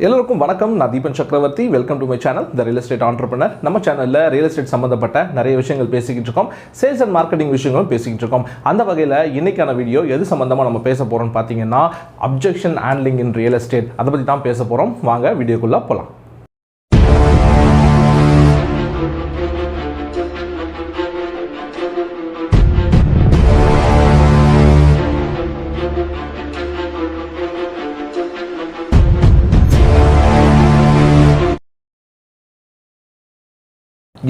எல்லோருக்கும் வணக்கம். நான் தீபன் சக்கரவர்த்தி. Welcome to my channel the real estate entrepreneur. நம்ம சேனலில் ரியல் எஸ்டேட் சம்மந்தப்பட்ட நிறைய விஷயங்கள் பேசிக்கிட்டு இருக்கோம். சேல்ஸ் அண்ட் மார்க்கெட்டிங் விஷயங்களும் பேசிக்கிட்டு இருக்கோம். அந்த வகையில் இன்னைக்கான வீடியோ எது சம்மந்தமாக நம்ம பேச போகிறோம்னு பார்த்தீங்கன்னா அப்ஜெக்ஷன் ஹேண்ட்லிங் இன் ரியல் எஸ்டேட். அதை பற்றி தான் பேச போகிறோம். வாங்க வீடியோக்குள்ளே போகலாம்.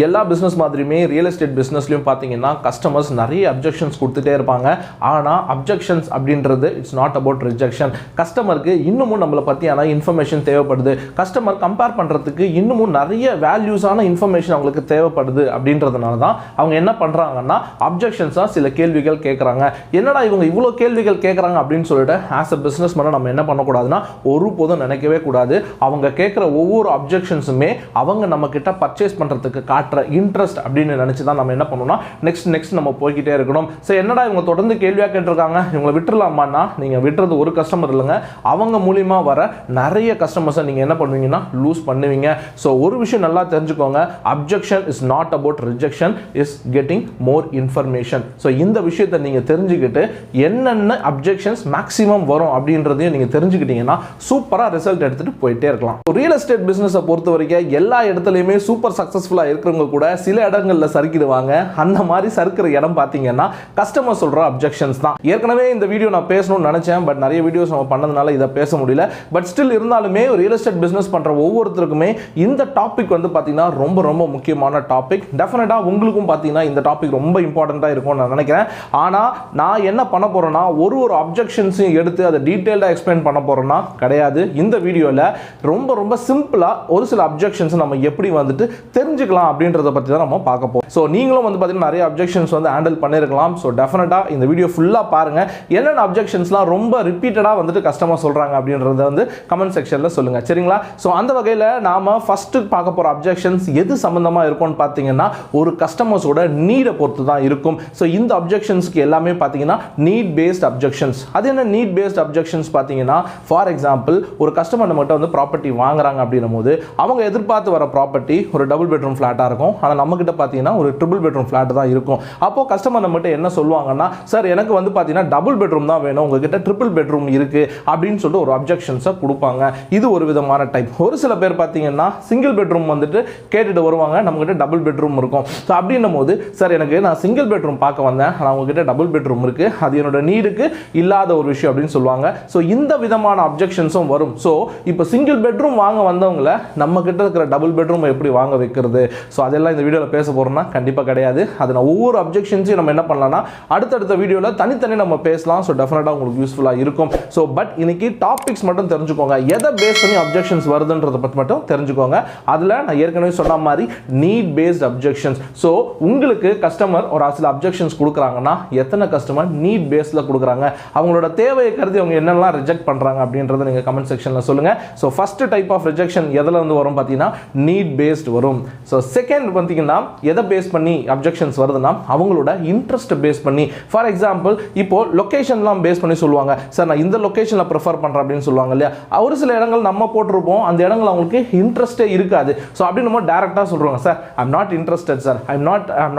எல்லா பிஸ்னஸ் மாதிரியுமே ரியல் எஸ்டேட் பிஸ்னஸ்லையும் பார்த்தீங்கன்னா கஸ்டமர்ஸ் நிறைய அப்ஜெக்ஷன்ஸ் கொடுத்துட்டே இருப்பாங்க. ஆனால் அப்ஜெக்ஷன்ஸ் அப்படின்றது இட்ஸ் நாட் அபவுட் ரிஜெக்ஷன். கஸ்டமருக்கு இன்னமும் நம்மளை பற்றியான இன்ஃபர்மேஷன் தேவைப்படுது. கஸ்டமர் கம்பேர் பண்ணுறதுக்கு இன்னமும் நிறைய வேல்யூஸான இன்ஃபர்மேஷன் அவங்களுக்கு தேவைப்படுது. அப்படின்றதுனால தான் அவங்க என்ன பண்ணுறாங்கன்னா அப்ஜெக்ஷன்ஸாக சில கேள்விகள் கேட்குறாங்க. என்னடா இவங்க இவ்வளோ கேள்விகள் கேட்குறாங்க அப்படின்னு சொல்லிட்டு ஆஸ் அ பிஸ்னஸ் மேன் நம்ம என்ன பண்ணக்கூடாதுன்னா ஒருபோதும் நினைக்கவே கூடாது. அவங்க கேட்குற ஒவ்வொரு அப்ஜெக்ஷன்ஸுமே அவங்க நம்ம கிட்ட பர்ச்சேஸ் பண்ணுறதுக்கு இன்ட்ரெஸ்ட் அப்படின்னு நினைச்சு தான் நம்ம என்ன பண்ணணும்னா நெக்ஸ்ட் நம்ம போய்கிட்டே இருக்கணும். சரி, என்னடா இவங்க தொடர்ந்து கேள்வியா கேட்டிருக்காங்க, இவங்களை விட்டுறலாமான்னா நீங்க விட்டுறது ஒரு கஸ்டமர் இல்லைங்க, அவங்க மூலியமா வர நிறைய கஸ்டமர்ஸை நீங்க என்ன பண்ணுவீங்கன்னா லூஸ் பண்ணுவீங்க. ஸோ ஒரு விஷயம் நல்லா தெரிஞ்சுக்கோங்க, objection is not about rejection, is getting more information. So இந்த விஷயத்தை நீங்க தெரிஞ்சுக்கிட்டு என்னென்ன அப்ஜெக்ஷன்ஸ் மேக்ஸிமம் வரும் அப்படின்றதையும் நீங்க தெரிஞ்சுக்கிட்டீங்கன்னா சூப்பரா ரிசல்ட் எடுத்துட்டு போயிட்டே இருக்கலாம். ரியல் எஸ்டேட் பிசினஸை பொறுத்த வரைக்கும் எல்லா இடத்துலையுமே சூப்பர் சக்சஸ்ஃபுல்லா இருக்கிறவங்க கூட சில இடங்கள்ல சறுக்கிடுவாங்க. அந்த மாதிரி சறுக்கிற இடம் பாத்தீங்கன்னா கஸ்டமர் சொல்ற அப்ஜெக்ஷன்ஸ் தான். ஏற்கனவே இந்த வீடியோ நான் பேசணும்னு நினைச்சேன், பட் நிறைய வீடியோஸ் நம்ம பண்ணதுனால இதை பேச முடியல. பட் ஸ்டில் இருந்தாலுமே ரியல் எஸ்டேட் பிசினஸ் பண்ற ஒவ்வொருத்தருக்குமே இந்த டாபிக் வந்து பாத்தீங்கன்னா ரொம்ப ரொம்ப முக்கியமான டாபிக். டெஃபினட்டா உங்களுக்கும் பாத்தீங்கன்னா இந்த டாபிக் ரொம்ப இம்பார்ட்டண்டா இருக்கும் நான் நினைக்கிறேன். ஆனா நான் என்ன பண்ண போறேன்னா ஒரு அப்ஜெக்ஷன்ஸையும் எடுத்து அதை டீடைல்டா எக்ஸ்பிளைன் பண்ண போறேன்னா கிடையாது. இந்த வீடியோல ரொம்ப ரொம்ப சிம்பிளா ஒரு சில அப்ஜெக்ஷன்ஸ் நம்ம எப்படி வந்துட்டு தெரிஞ்சுக்கலாம் அப்படின்றத பத்தி தான் நம்ம பார்க்க போறோம். சோ நீங்களும் வந்து பாத்தீங்கன்னா நிறைய அப்ஜெக்ஷன்ஸ் வந்து ஹேண்டில் பண்ணிருக்கலாம். சோ டெஃபினட்டா இந்த வீடியோ ஃபுல்லா பாருங்க. என்னென்ன அப்ஜெக்ஷன்ஸ்லாம் ரொம்ப ரிப்பீட்டடா வந்துட்டு கஸ்டமர் சொல்றாங்க அப்படின்றத வந்து கமெண்ட் செக்ஷன்ல சொல்லுங்க, சரிங்களா? சோ அந்த வகையில நாம ஃபர்ஸ்ட் பார்க்க போற அப்ஜெக்ஷன்ஸ் எது சம்பந்தமா இருக்கும்னு பாத்தீங்கன்னா ஒரு கஸ்டமர்ஸோட நீட பொறுத்து தான் இருக்கும். சோ இந்த அப்ஜெக்ஷன்ஸ்க்கு எல்லாமே பாத்தீங்கன்னா நீட் பேஸ்ட் அப்ஜெக்ஷன்ஸ். அது என்ன நீட் பேஸ்ட் அப்ஜெக்ஷன்ஸ் பாத்தீங்கன்னா, ஃபார் எக்ஸாம்பிள் ஒரு கஸ்டமர் நம்மகிட்ட வந்து ப்ராப்பர்ட்டி வாங்குறாங்க அப்படின்னும் போது அவங்க எதிர்பார்த்து வர ப்ராப்பர்ட்டி ஒரு டபுள் பெட்ரூம் ஃபிளாட்டா இருக்கும். ஆனால் நம்ம கிட்ட பார்த்தீங்கன்னா ஒரு ட்ரிபிள் பெட்ரூம் ஃபிளாட் தான் இருக்கும். அப்போ கஸ்டமர் நம்மகிட்ட என்ன சொல்லுவாங்கன்னா, சார் எனக்கு வந்து பார்த்தீங்கன்னா டபுள் பெட்ரூம் தான் வேணும், உங்ககிட்ட ட்ரிபிள் பெட்ரூம் இருக்கு அப்படின்னு சொல்லிட்டு ஒரு அப்ஜெக்ஷன்ஸை கொடுப்பாங்க. இது ஒரு விதமான டைப். ஒரு சில பேர் பார்த்தீங்கன்னா சிங்கிள் பெட்ரூம் வந்துட்டு கேட்டுட்டு வருவாங்க, நம்ம கிட்ட டபுள் பெட்ரூம் இருக்கும். ஸோ அப்படின்னும் போது சார் எனக்கு நான் சிங்கிள் பெட்ரூம் பார்க்க வந்தேன், ஆனால் உங்ககிட்ட டபுள் பெட்ரூம் இருக்கு, அது என்னோட நீடுக்கு இல்லாத ஒரு விஷயம் அப்படின்னு சொல்லுவாங்க. ஸோ இந்த விதமான அப்ஜெக்ஷன்ஸும் வரும். ஸோ இப்போ சிங்கிள் பெட்ரூம் வாங்க வந்தவங்கள நம்ம கிட்ட இருக்கிற டபுள் பெட்ரூம் எப்படி வாங்க வைக்கிறது, ஸோ அதெல்லாம் இந்த வீடியோவில் பேச போறோம்னா கண்டிப்பாக கிடையாது. அது நான் ஒவ்வொரு அப்ஜெக்ஷன்ஸையும் நம்ம என்ன பண்ணலாம்னா அடுத்தடுத்த வீடியோவில் தனித்தனி நம்ம பேசலாம். ஸோ டெஃபினட்டாக உங்களுக்கு யூஸ்ஃபுல்லாக இருக்கும். ஸோ பட் இன்னைக்கு டாபிக்ஸ் மட்டும் தெரிஞ்சுக்கோங்க, எதை பேஸ் பண்ணி அப்ஜெக்ஷன்ஸ் வருதுன்றதை பற்றி மட்டும் தெரிஞ்சுக்கோங்க. அதில் நான் ஏற்கனவே சொன்ன மாதிரி நீட் பேஸ்ட் அப்ஜெக்ஷன்ஸ். ஸோ உங்களுக்கு கஸ்டமர் ஒரு சில அப்ஜெக்ஷன்ஸ் கொடுக்குறாங்கன்னா எத்தனை கஸ்டமர் நீட் பேஸில் கொடுக்குறாங்க, அவங்களோட தேவையை கருதி அவங்க என்னெல்லாம் ரிஜெக்ட் பண்ணுறாங்க அப்படின்றத நீங்கள் கமெண்ட் செக்ஷனில் சொல்லுங்க. So first type of rejection எதில் வந்து வரும் பார்த்தீங்கன்னா நீட் பேஸ்ட் வரும். ஸோ செகண்ட் பார்த்தீங்கன்னா எதை பேஸ் பண்ணி அப்ஜெக்ஷன்ஸ் வருதுன்னா அவங்களோட இன்ட்ரெஸ்ட் பேஸ் பண்ணி. ஃபார் எக்ஸாம்பிள் இப்போ லொகேஷன்லாம் பேஸ் பண்ணி சொல்லுவாங்க, சார் நான் இந்த லொகேஷனில் ப்ரிஃபர் பண்ணுறேன் அப்படின்னு சொல்லுவாங்க இல்லையா. ஒரு சில இடங்கள் நம்ம போட்டிருப்போம், அந்த இடங்கள் அவங்களுக்கு இன்ட்ரெஸ்டே இருக்காது. ஸோ அப்படின்னு நம்ம டேரெக்டாக சொல்லுவாங்க, sir I'm not interested sir, I'm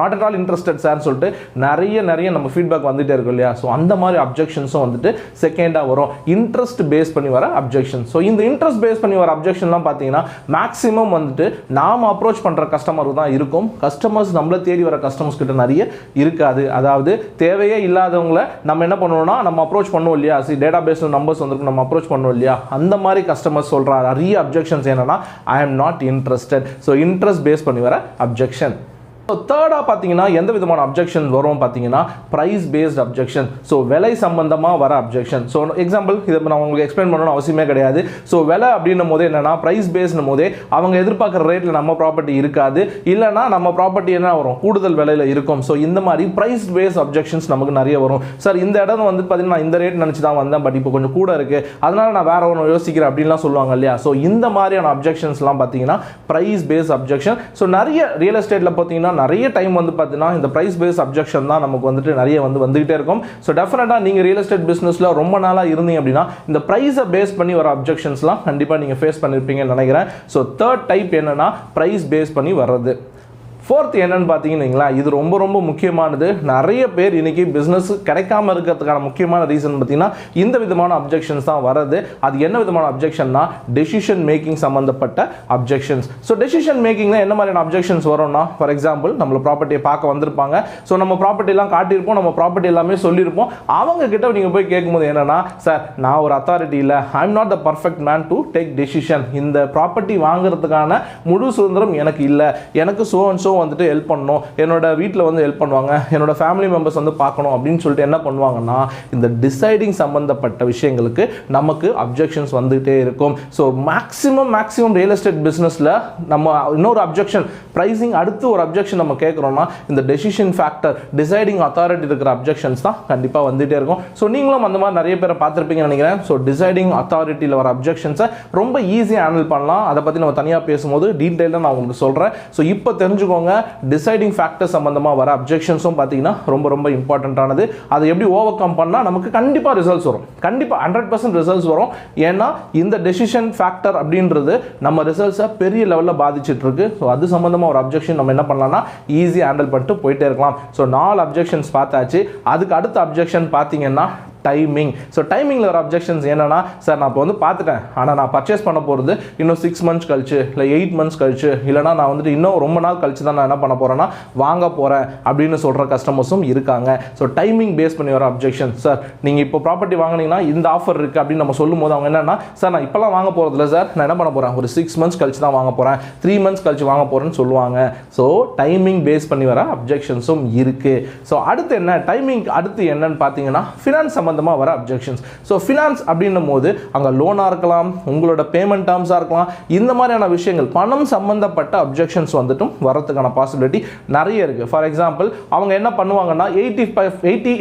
not at all interested சார்னு சொல்லிட்டு நிறைய நம்ம ஃபீட்பேக் வந்துட்டே இருக்கும் இல்லையா. ஸோ அந்த மாதிரி அப்ஜெக்ஷன்ஸும் வந்துட்டு செகண்டாக வரும், இன்ட்ரெஸ்ட் பேஸ் பண்ணி வர அப்ஜெக்ஷன். ஸோ இந்த இன்ட்ரெஸ்ட் பேஸ் பண்ணி வர அப்ஜெக்ஷன்லாம் பார்த்தீங்கன்னா மேக்ஸிமம் வந்துட்டு நாம் அப்ரோச் பண்ணுற கஸ்டமர் தான் இருக்கும். கஸ்டமர்ஸ் நம்மள தேடி வர கஸ்டமர்ஸ் கிட்ட நிறைய இருக்காது. அதாவது தேவையே இல்லாதவங்களை நம்ம என்ன பண்ணுவோம்னா நம்ம அப்ரோச் பண்ணுவோம் இல்லையா, டேட்டா பேஸ்ல நம்பர்ஸ் வந்துருக்கு நம்ம அப்ரோச் பண்ணுவோம் இல்லையா, அந்த மாதிரி கஸ்டமர்ஸ் சொல்ற நிறைய அப்ஜெக்ஷன்ஸ் என்னன்னா I am not interested. So interest base பண்ணி வர அப்ஜெக்ஷன். தேர்டாக பார்த்தீங்கன்னா எந்த விதமான அப்ஜெக்ஷன் வரும் பார்த்தீங்கன்னா ப்ரைஸ் பேஸ்ட் அப்ஜெக்ஷன். ஸோ விலை சம்பந்தமாக வர அப்ஜெக்ஷன். ஸோ எக்ஸாம்பிள் இதை நான் உங்களுக்கு எக்ஸ்பிளைன் பண்ணணும் அவசியமே கிடையாது. ஸோ விலை அப்படின்னும் போது என்னன்னா ப்ரைஸ் பேஸ்னும் போதே அவங்க எதிர்பார்க்குற ரேட்டில் நம்ம ப்ராப்பர்ட்டி இருக்காது, இல்லைனா நம்ம ப்ராப்பர்ட்டி என்ன வரும் கூடுதல் விலையில் இருக்கும். ஸோ இந்த மாதிரி ப்ரைஸ் பேஸ்ட் அப்ஜெக்ஷன்ஸ் நமக்கு நிறைய வரும். சார் இந்த இடம் வந்து பார்த்தீங்கன்னா இந்த ரேட் நினச்சி தான் வந்தேன், பட் இப்போ கொஞ்சம் கூட இருக்கு, அதனால நான் வேற ஒன்று யோசிக்கிறேன் அப்படின்லாம் சொல்லுவாங்க இல்லையா. ஸோ இந்த மாதிரியான அப்ஜெக்ஷன்ஸ்லாம் பார்த்தீங்கன்னா ப்ரைஸ் பேஸ்ட் அப்ஜெக்ஷன். ஸோ நிறைய ரியல் எஸ்டேட்டில் பார்த்தீங்கன்னா நிறைய டைம் வந்து பார்த்தீங்கன்னா இந்த ப்ரைஸ் பேஸ் அப்ஜெக்ஷன் தான் நமக்கு வந்துட்டு நிறைய வந்துகிட்டே இருக்கும். ஸோ டெஃபினட்டாக நீங்கள் ரியல் எஸ்டேட் பிஸ்னஸில் ரொம்ப நாளாக இருந்தீங்க அப்படின்னா இந்த ப்ரைஸை பேஸ் பண்ணி வர அப்ஜெக்ஷன்ஸ்லாம் கண்டிப்பாக நீங்கள் ஃபேஸ் பண்ணியிருப்பீங்கன்னு நினைக்கிறேன். ஸோ தேர்ட் டைப் என்னன்னா ப்ரைஸ் பேஸ் பண்ணி வர்றது. ஃபோர்த் என்னன்னு பார்த்தீங்கன்னா இது ரொம்ப ரொம்ப முக்கியமானது. நிறைய பேர் இன்னைக்கு பிஸ்னஸ் கிடைக்காம இருக்கிறதுக்கான முக்கியமான ரீசன் பார்த்தீங்கன்னா இந்த விதமான அப்ஜெக்ஷன்ஸ் தான் வருது. அது என்ன விதமான அப்ஜெக்ஷன்னா டெசிஷன் மேக்கிங் சம்பந்தப்பட்ட அப்ஜெக்ஷன்ஸ். ஸோ டெசிஷன் மேக்கிங்ல என்ன மாதிரியான அப்ஜெக்ஷன்ஸ் வரும்னா, ஃபார் எக்ஸாம்பிள் நம்மள ப்ராப்பர்ட்டியை பார்க்க வந்திருப்பாங்க. ஸோ நம்ம ப்ராப்பர்ட்டிலாம் காட்டியிருப்போம், நம்ம ப்ராப்பர்ட்டி எல்லாமே சொல்லியிருப்போம். அவங்க கிட்ட நீங்கள் போய் கேட்கும்போது என்னன்னா, சார் நான் ஒரு அத்தாரிட்டி இல்லை, ஐ am not the perfect man to take decision. இந்த ப்ராப்பர்ட்டி வாங்குறதுக்கான முழு சுதந்திரம் எனக்கு இல்லை, எனக்கு ஸோ அண்ட் ஸோ வந்துட்டு ஹெல்ப் பண்ணணும், என்னோட வீட்டில் வந்து ஹெல்ப் பண்ணுவாங்க, என்னோட ஃபேமிலி மெம்பர்ஸ் வந்து பார்க்கணும் அப்படின்னு சொல்லிட்டு என்ன பண்ணுவாங்கன்னா இந்த டிசைடிங் சம்பந்தப்பட்ட விஷயங்களுக்கு நமக்கு அப்ஜெக்ஷன்ஸ் வந்துகிட்டே இருக்கும். ஸோ மேக்ஸிமம் ரியல் எஸ்டேட் பிஸ்னஸில் நம்ம இன்னொரு அப்ஜெக்ஷன் ப்ரைசிங் அடுத்து ஒரு அப்ஜெக்ஷன் நம்ம கேட்குறோம்னா இந்த டெசிஷன் ஃபேக்டர் டிசைடிங் அத்தாரிட்டி இருக்கிற அப்ஜெக்ஷன்ஸ் தான் கண்டிப்பாக வந்துகிட்டே இருக்கும். ஸோ நீங்களும் அந்த மாதிரி நிறைய பேரை பார்த்துருப்பீங்கன்னு நினைக்கிறேன். ஸோ டிசைடிங் அத்தாரிட்டியில் வர அப்ஜெக்ஷன்ஸை ரொம்ப ஈஸியாக ஹேண்டில் பண்ணலாம். அதை பற்றி நம்ம தனியாக பேசும்போது டீட்டெயிலாக நான் உங்களுக்கு சொல்கிறேன். ஸோ இப்போ தெரிஞ்சுக்கோங்க, டிசைடிங் ஃபேக்டர் சம்பந்தமாக வர அப்ஜெக்ஷன்ஸும் பார்த்தீங்கன்னா ரொம்ப ரொம்ப இம்பார்ட்டன்டானது. அதை எப்படி ஓவர் கம் பண்ணால் நமக்கு கண்டிப்பாக ரிசல்ட்ஸ் வரும், கண்டிப்பாக 100% ரிசல்ட்ஸ் வரும். ஏன்னா இந்த டெசிஷன் ஃபேக்டர் அப்படின்றது நம்ம ரிசல்ட்ஸை பெரிய லெவலில் பாதிச்சுட்டு இருக்கு. ஸோ அது சம்பந்தமாக ஒரு அப்ஜெக்ஷன் நம்ம என்ன பண்ணலாம்னா ஈஸியாக ஹேண்டில் பண்ணிட்டு போயிட்டே இருக்கலாம். ஸோ 4 அப்ஜெக்ஷன்ஸ் பார்த்தாச்சு. அதுக்கு அடுத்த அப்ஜெக்ஷன் பார்த்தீங்கன்னா டைமிங். ஸோ டைமிங்கில் ஒரு அப்ஜெக்ஷன்ஸ் என்னன்னா, சார் நான் இப்போ வந்து பார்த்துட்டேன், ஆனால் நான் பர்ச்சேஸ் பண்ண போகிறது இன்னும் 6 months கழிச்சு, இல்லை 8 months கழிச்சு, இல்லைனா நான் வந்துட்டு இன்னும் ரொம்ப நாள் கழிச்சு தான் நான் என்ன பண்ண போகிறேன்னா வாங்க போகிறேன் அப்படின்னு சொல்கிற கஸ்டமர்ஸும் இருக்காங்க. ஸோ டைமிங் பேஸ் பண்ணி வர அப்ஜெக்ஷன், சார் நீங்கள் இப்போ ப்ராப்பர்ட்டி வாங்கினீங்கன்னா இந்த ஆஃபர் இருக்குது அப்படின்னு நம்ம சொல்லும் போது அவங்க என்னன்னா, சார் நான் இப்போலாம் வாங்க போகிறது இல்லை சார், நான் என்ன பண்ண போகிறேன் ஒரு 6 months கழிச்சு தான் வாங்க போகிறேன், 3 months கழிச்சு வாங்க போகிறேன்னு சொல்லுவாங்க. ஸோ டைமிங் பேஸ் பண்ணி வர அப்ஜெக்ஷன்ஸும் இருக்குது. ஸோ அடுத்து என்ன டைமிங் அடுத்து என்னன்னு பார்த்தீங்கன்னா ஃபினான்ஸ் சம்பந்தமாக வர அப்ஜெக்ஷன்ஸ். ஸோ ஃபினான்ஸ் அப்படின்னும் போது அங்கே லோனாக இருக்கலாம், உங்களோட பேமெண்ட் டேர்ம்ஸாக இருக்கலாம், இந்த மாதிரியான விஷயங்கள் பணம் சம்பந்தப்பட்ட அப்ஜெக்ஷன்ஸ் வந்துட்டும் வரதுக்கான பாசிபிலிட்டி நிறைய இருக்குது. ஃபார் எக்ஸாம்பிள் அவங்க என்ன பண்ணுவாங்கன்னா 80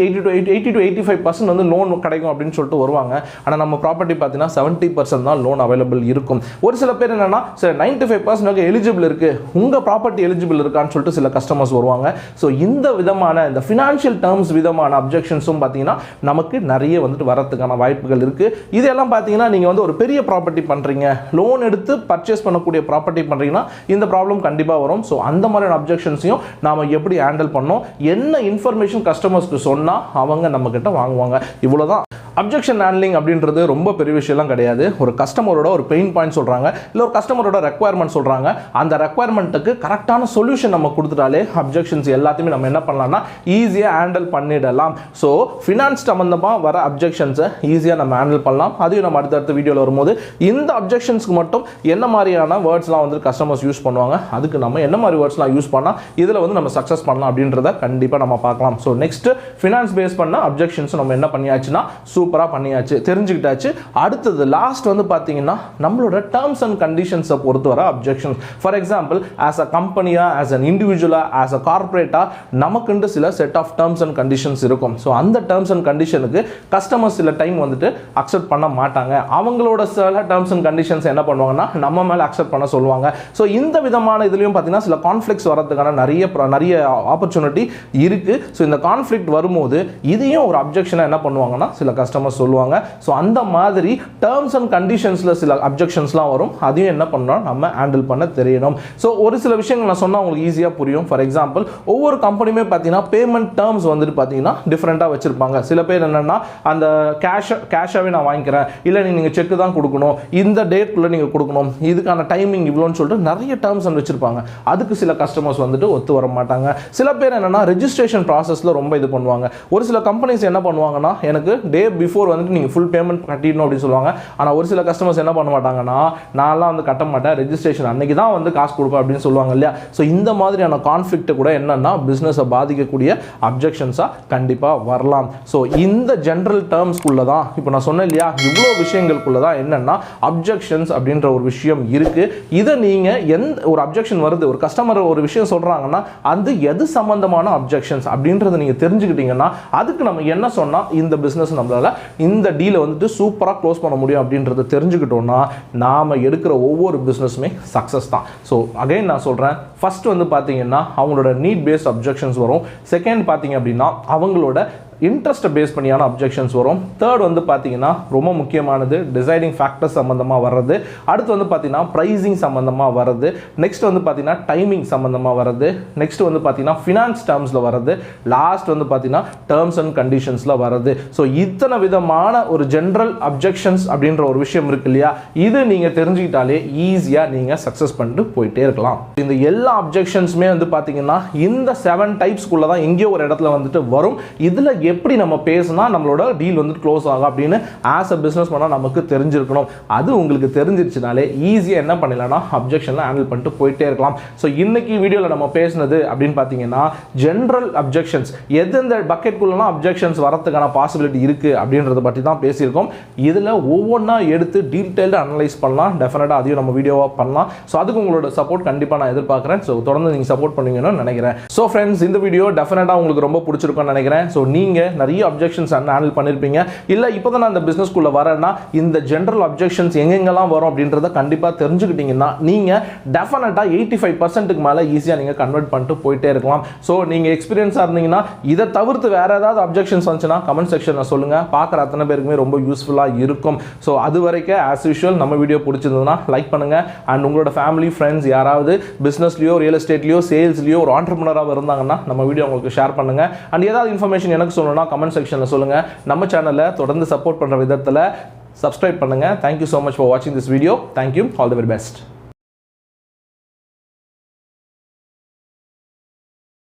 to 85% வந்து லோன் கிடைக்கும் அப்படின்னு சொல்லிட்டு வருவாங்க. ஆனால் நம்ம ப்ராப்பர்ட்டி பார்த்தீங்கன்னா 70% தான் லோன் அவைலபிள் இருக்கும். ஒரு சில பேர் என்னன்னா சார் 95% எலிஜிபிள் இருக்கு, உங்கள் ப்ராப்பர்ட்டி எலிஜிபிள் இருக்கான்னு சொல்லிட்டு சில கஸ்டமர்ஸ் வருவாங்க. ஸோ இந்த விதமான இந்த ஃபினான்ஷியல் டேர்ம்ஸ் விதமான அப்ஜெக்ஷன்ஸும் பார்த்தீங்கன்னா நமக்கு நிறைய வந்துட்டு வரதுக்கான வாய்ப்புகள் இருக்கு. இதெல்லாம் பார்த்தீங்கன்னா நீங்க வந்து ஒரு பெரிய ப்ராப்பர்ட்டி பண்றீங்க, லோன் எடுத்து பர்ச்சேஸ் பண்ணக்கூடிய ப்ராப்பர்ட்டி பண்றீங்கன்னா இந்த ப்ராப்ளம் கண்டிப்பா வரும். ஸோ அந்த மாதிரியான அப்ஜெக்ஷன்ஸையும் நாம எப்படி ஹேண்டில் பண்ணோம், என்ன இன்ஃபர்மேஷன் கஸ்டமர்ஸ்க்கு சொன்னா அவங்க நம்ம கிட்ட வாங்குவாங்க, இவ்வளவுதான். அப்ஜெக்ஷன் ஹேண்ட்லிங் அப்படின்றது ரொம்ப பெரிய விஷயம்லாம் கிடையாது. ஒரு கஸ்டமரோட ஒரு பெயின் பாயிண்ட் சொல்றாங்க, இல்லை ஒரு கஸ்டமரோட ரெக்வயர்மெண்ட் சொல்றாங்க, அந்த ரெக்வயர்மெண்ட்டுக்கு கரெக்டான சொல்யூஷன் நம்ம கொடுத்துட்டாலே அப்ஜெக்ஷன்ஸ் எல்லாத்தையுமே நம்ம என்ன பண்ணலாம்னா ஈஸியாக ஹேண்டில் பண்ணிடலாம். ஸோ ஃபினான்ஸ் சம்பந்தமாக வர அப்ஜெக்ஷன்ஸை ஈஸியாக நம்ம ஹேண்டில் பண்ணலாம். அதையும் நம்ம அடுத்தடுத்த வீடியோவில் வரும்போது இந்த அப்ஜெக்ஷன்ஸ்க்கு மட்டும் என்ன மாதிரியான வேர்ட்ஸ்லாம் வந்து கஸ்டமர்ஸ் யூஸ் பண்ணுவாங்க, அதுக்கு நம்ம என்ன மாதிரி வேர்ட்ஸ்லாம் யூஸ் பண்ணால் இதில் வந்து நம்ம சக்ஸஸ் பண்ணலாம் அப்படின்றத கண்டிப்பாக நம்ம பார்க்கலாம். ஸோ நெக்ஸ்ட் ஃபினான்ஸ் பேஸ் பண்ண அப்ஜெக்ஷன்ஸ் நம்ம என்ன பண்ணியாச்சுன்னா சூப்பராக பண்ணியாச்சு, தெரிஞ்சுக்கிட்டாச்சு. அடுத்தது லாஸ்ட் வந்து பார்த்தீங்கன்னா நம்மளோட டேர்ம்ஸ் அண்ட் கண்டிஷன்ஸை பொறுத்து வர objections. For example as a கம்பெனியா, ஆஸ் அன் இண்டிவிஜுவலா, ஆஸ் அ கார்பரேட்டா நமக்குண்டு சில set of terms and conditions இருக்கும். ஸோ அந்த டேர்ம்ஸ் அண்ட் கண்டிஷனுக்கு கஸ்டமர்ஸ் சில டைம் வந்துட்டு அக்செப்ட் பண்ண மாட்டாங்க. அவங்களோட சில டேர்ம்ஸ் அண்ட் கண்டிஷன்ஸ் என்ன பண்ணுவாங்கன்னா நம்ம மேலே அக்செப்ட் பண்ண சொல்லுவாங்க. ஸோ இந்த விதமான இதுலையும் பார்த்தீங்கன்னா சில கான்ஃப்ளிக்ஸ் வரதுக்கான நிறைய ஆப்பர்ச்சுனிட்டி இருக்கு. ஸோ இந்த கான்ஃப்ளிக்ட் வரும்போது இதையும் ஒரு அப்ஜெக்ஷனை என்ன பண்ணுவாங்கன்னா சில கஸ்டமர்ஸ் சொல்லுவாங்க. ஸோ அந்த மாதிரி டேர்ம்ஸ் அண்ட் கண்டிஷன்ஸ்ல சில அப்ஜெக்ஷன்ஸ்லாம் வரும், அதையும் என்ன பண்ணணும் நம்ம ஹேண்டில் பண்ண தெரியணும். ஸோ ஒரு சில விஷயங்கள் நான் சொன்னால் உங்களுக்கு ஈஸியாக புரியும். ஃபார் எக்ஸாம்பிள் ஒவ்வொரு கம்பெனியுமே பார்த்தீங்கன்னா பேமெண்ட் டேர்ம்ஸ் வந்துட்டு பார்த்தீங்கன்னா டிஃப்ரெண்ட்டாக வச்சிருப்பாங்க. சில பேர் என்னன்னா அந்த கேஷாகவே நான் வாங்கிக்கிறேன், இல்லை நீங்கள் செக் தான் கொடுக்கணும், இந்த டேட்குள்ளே நீங்கள் கொடுக்கணும், இதுக்கான டைமிங் இவ்வளோன்னு சொல்லிட்டு நிறைய டேர்ம்ஸ் வந்து வச்சிருப்பாங்க. அதுக்கு சில கஸ்டமர்ஸ் வந்துட்டு ஒத்து வர மாட்டாங்க. சில பேர் என்னன்னா ரெஜிஸ்ட்ரேஷன் ப்ராசஸில் ரொம்ப இது பண்ணுவாங்க. ஒரு சில கம்பெனிஸ் என்ன பண்ணுவாங்கன்னா எனக்கு டே பிஃபோர் வந்துட்டு நீங்கள் ஃபுல் பேமெண்ட் கட்டிடணும் அப்படின்னு சொல்லுவாங்க. ஆனால் ஒரு சில கஸ்டமர்ஸ் என்ன பண்ண மாட்டாங்கன்னா நான்லாம் வந்து கட்ட மாட்டேன், ரெஜிஸ்ட்ரேஷன் அன்னைக்கு தான் வந்து காசு கொடுப்பேன் அப்படின்னு சொல்லுவாங்க இல்லையா. ஸோ இந்த மாதிரியான கான்ஃப்ளிக்ட் கூட என்னன்னா பிஸ்னஸை பாதிக்கக்கூடிய அப்ஜெக்ஷன்ஸாக கண்டிப்பாக வரலாம். ஸோ இந்த ஜென்ரல் டேர்ம்ஸ்குள்ள தான் இப்போ நான் சொன்னேன் இல்லையா, இவ்வளோ விஷயங்களுக்குள்ள தான் என்னன்னா அப்ஜெக்ஷன்ஸ் அப்படின்ற ஒரு விஷயம் இருக்கு. இதை நீங்கள் எந்த ஒரு அப்ஜெக்ஷன் வருது, ஒரு கஸ்டமர் ஒரு விஷயம் சொல்றாங்கன்னா அது எது சம்பந்தமான அப்ஜெக்ஷன்ஸ் அப்படின்றத நீங்கள் தெரிஞ்சுக்கிட்டீங்கன்னா அதுக்கு நம்ம என்ன சொன்னால் இந்த பிஸ்னஸ் நம்மளால இந்த டீலை வந்துட்டு சூப்பராக க்ளோஸ் பண்ண முடியும் அப்படின்றத தெரிஞ்சுக்கிட்டோம்னா நாம் எடுக்கிற ஒவ்வொரு பிஸ்னஸுமே சக்ஸஸ் தான். ஸோ அகைன் நான் சொல்கிறேன், ஃபர்ஸ்ட் வந்து பார்த்தீங்கன்னா அவங்களோட நீட் பேஸ்ட் அப்ஜெக்ஷன்ஸ் வரும். செகண்ட் பார்த்தீங்க அப்படின்னா அவங்களோட இன்ட்ரெஸ்ட்டை பேஸ் பண்ணியான அப்ஜெக்ஷன்ஸ் வரும். தேர்ட் வந்து பார்த்தீங்கன்னா ரொம்ப முக்கியமானது டிசைடிங் ஃபேக்டர்ஸ் சம்மந்தமாக வர்றது. அடுத்து வந்து பார்த்தீங்கன்னா ப்ரைஸிங் சம்மந்தமாக வர்றது. நெக்ஸ்ட் வந்து பார்த்தீங்கன்னா டைமிங் சம்மந்தமாக வர்றது. நெக்ஸ்ட் வந்து பார்த்தீங்கன்னா ஃபினான்ஸ் டேர்ம்ஸில் வர்றது. லாஸ்ட் வந்து பார்த்தீங்கன்னா டேர்ம்ஸ் அண்ட் கண்டிஷன்ஸில் வர்றது. ஸோ இத்தனை விதமான ஒரு ஜென்ரல் அப்ஜெக்ஷன்ஸ் அப்படின்ற ஒரு விஷயம் இருக்கு இல்லையா, இது நீங்கள் தெரிஞ்சுக்கிட்டாலே ஈஸியாக நீங்கள் சக்ஸஸ் பண்ணிட்டு போயிட்டே இருக்கலாம். இந்த எல்லா அப்ஜெக்ஷன்ஸுமே வந்து பார்த்தீங்கன்னா இந்த 7 டைப்ஸ்குள்ளே தான் எங்கேயோ ஒரு இடத்துல வந்துட்டு வரும். இதில் எப்படி நம்ம பேசினா நம்மளோட டீல் வந்து க்ளோஸ் ஆகும் அப்படின்னு ஆஸ் அ பிஸ்னஸ் பண்ணால் நமக்கு தெரிஞ்சிருக்கணும். அது உங்களுக்கு தெரிஞ்சிருச்சுனாலே ஈஸியாக என்ன பண்ணலாம்னா அப்ஜெக்ஷனில் ஹேண்டில் பண்ணிட்டு போயிட்டே இருக்கலாம். ஸோ இன்னைக்கு வீடியோவில் நம்ம பேசினது அப்படின்னு பார்த்தீங்கன்னா ஜென்ரல் அப்ஜெக்ஷன்ஸ், எந்தெந்த பக்கெட்குள்ளலாம் அப்ஜெக்ஷன்ஸ் வரதுக்கான பாசிபிலிட்டி இருக்குது அப்படின்றத பற்றி தான் பேசியிருக்கோம். இதில் ஒவ்வொன்றா எடுத்து டீட்டெயில்டாக அனலைஸ் பண்ணலாம். டெஃபினட்டாக அதையும் நம்ம வீடியோவாக பண்ணலாம். ஸோ அதுக்கு உங்களோட சப்போர்ட் கண்டிப்பாக நான் எதிர்பார்க்குறேன். ஸோ தொடர்ந்து நீங்கள் சப்போர்ட் பண்ணுவீங்கன்னு நினைக்கிறேன். ஸோ ஃப்ரெண்ட்ஸ், இந்த வீடியோ டெஃபினட்டாக உங்களுக்கு ரொம்ப பிடிச்சிருக்கும்னு நினைக்கிறேன். ஸோ நீங்கள் நிறைய அப்ஜெக்ஷன்ஸ் ஹேண்டில் பண்ணிருப்பீங்க. இல்ல இப்போதான் நான் இந்த பிசினஸ்க்குள்ள வரேன்னா இந்த ஜெனரல் அப்ஜெக்ஷன்ஸ் எங்கெங்கெல்லாம் வரும் அப்படின்றத கண்டிப்பா தெரிஞ்சுக்கிட்டீங்கன்னா நீங்க டெஃபினட்டா 85% மேல ஈஸியா நீங்க கன்வெர்ட் பண்ணிட்டு போயிட்டே இருக்கலாம். சோ நீங்க எக்ஸ்பீரியன்ஸா இருந்தீங்கன்னா இதை தவிர்த்து வேற ஏதாவது அப்ஜெக்ஷன்ஸ் வந்துச்சுன்னா கமெண்ட் செக்ஷன்ல சொல்லுங்க. பார்க்குற அத்தனை பேருக்குமே ரொம்ப யூஸ்ஃபுல்லா இருக்கும். ஸோ அது வரைக்கும் ஆஸ் யூஷுவல் நம்ம வீடியோ பிடிச்சிருந்ததுன்னா லைக் பண்ணுங்க. அண்ட் உங்களோட ஃபேமிலி ஃப்ரெண்ட்ஸ் யாராவது பிசினஸ்லயோ ரியல் எஸ்டேட்லயோ சேல்ஸ்லயோ ஒரு ஆண்டர்பிரினராக இருந்தாங்கன்னா நம்ம வீடியோ உங்களுக்கு ஷேர் பண்ணுங்க. அண்ட் ஏதாவது இன்ஃபர்மேஷன் எனக்கு சொல்லணும்னா கமெண்ட் செக்ஷன்ல சொல்லுங்க. நம்ம சேனலை தொடர்ந்து சப்போர்ட் பண்ற விதத்துல சப்ஸ்கிரைப் பண்ணுங்க. Thank you so much for watching this video. Thank you. All the very best.